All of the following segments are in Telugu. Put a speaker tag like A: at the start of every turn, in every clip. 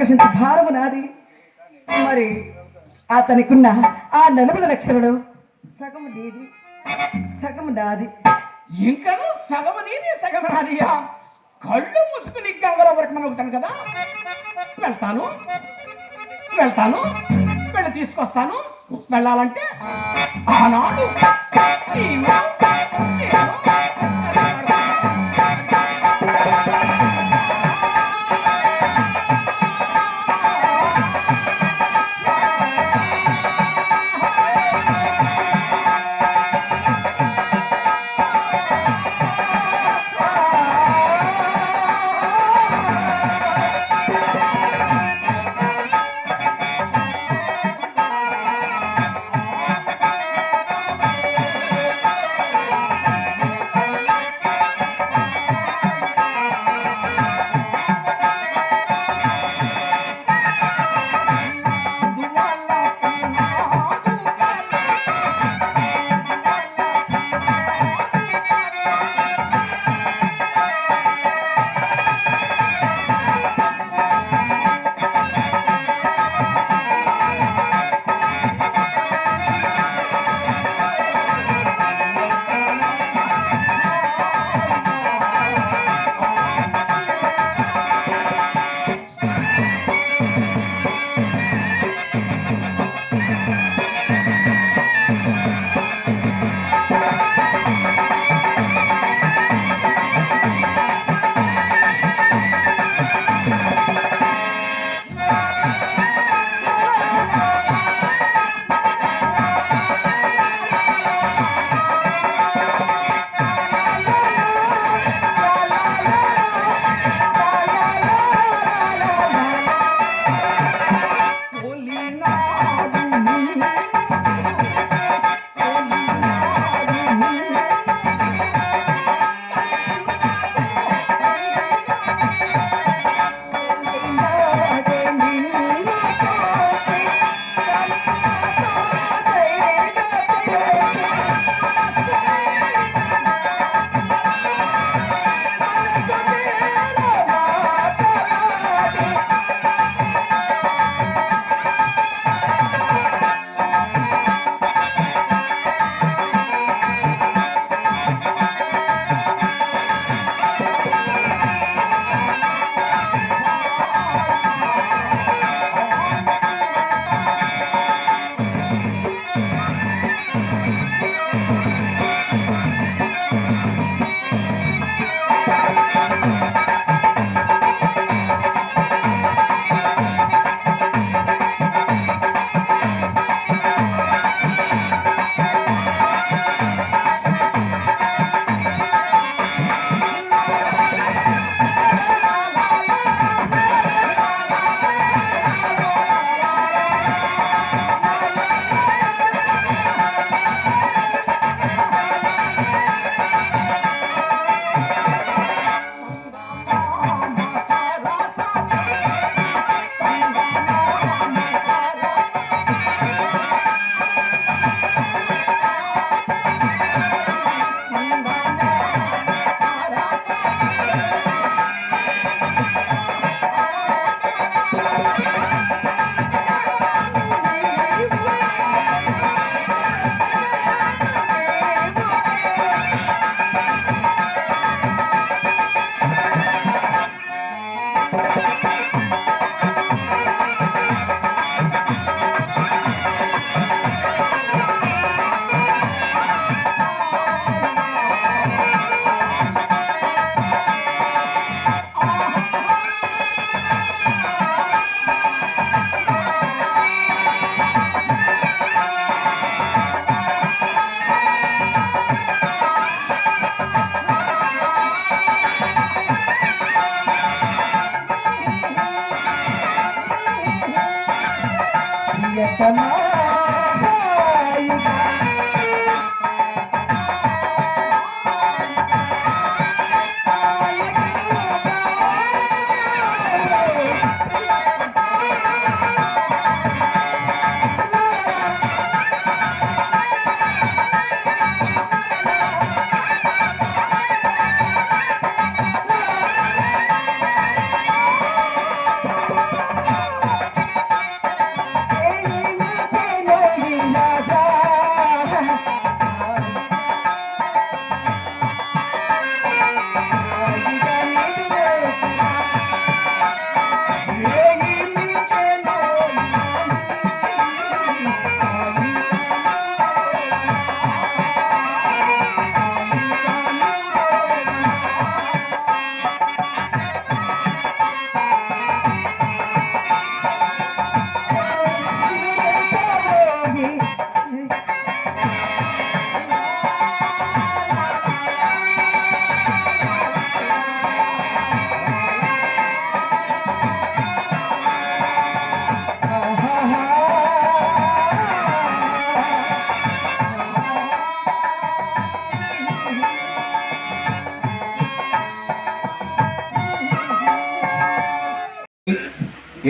A: పోషించే భారము నాది. మరి అతనికున్న ఆ 40 లక్షలలో సగం నీది, సగం నాది.
B: ఇంకను సగం నీది సగం నాదియా? కళ్ళు మూసుకుని గంగలో వరకు మనం కదా. వెళ్తాను వెళ్తాను వెళ్ళి తీసుకొస్తాను. వెళ్ళాలంటే ఆనాడు నీవు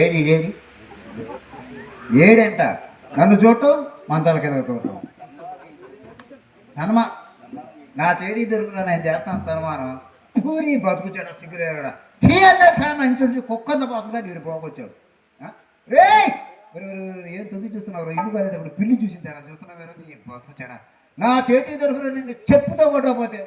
C: ఏడి ఏడి ఏడంట నన్ను చూడటం మంచాల కింద చూడటం సన్మా నా చేతి దొరుకుతా నేను చేస్తాను సన్మానం పూరి బతుకుచాడు సిగ్గురేడా చేయాలి మంచి కుక్కన్న పోతుందా వీడు పోకొచ్చాడు రే ఏం తొమ్మిది చూస్తున్నావు ఇల్లు కాలేదప్పుడు పిల్లి చూసింది అలా చూస్తున్నావు నీ బతుకుచాడా నా చేతి దొరుకుతా నేను చెప్పుతో కొట్టకపోతే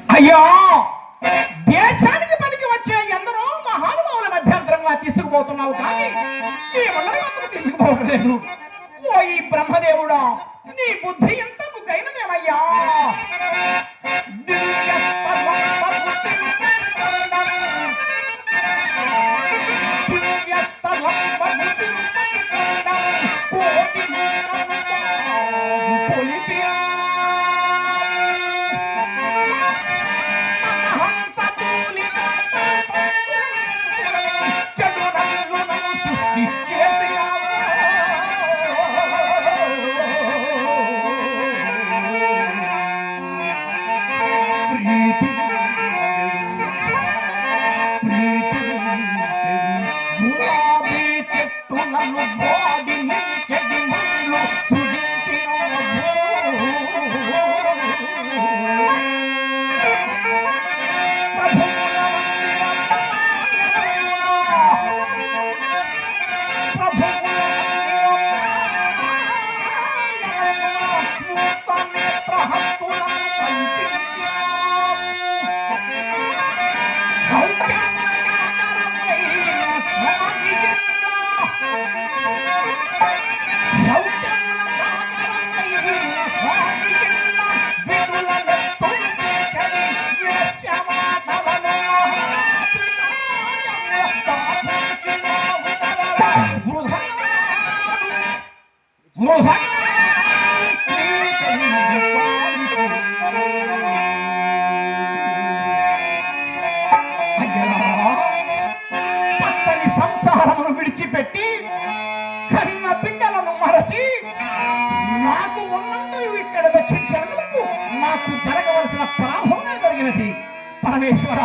B: అయ్యో దేశానికి పనికి వచ్చే ఎందరో మహానుభావుల మధ్యంతరంగా తీసుకుపోతున్నావు కానీ ఈ మండలి మాత్రం తీసుకుపోవట్లేదు. ఓ ఈ బ్రహ్మదేవుడా నీ బుద్ధి ఎంత ముగ్గైనదేమయ్యా. పచ్చని సంసారమును విడిచిపెట్టి కన్న బిడ్డలను మరచి నాకు ఉన్నందరూ ఇక్కడ వెచ్చించినందుకు నాకు జరగవలసిన ప్రాభమే జరిగినది. పరమేశ్వర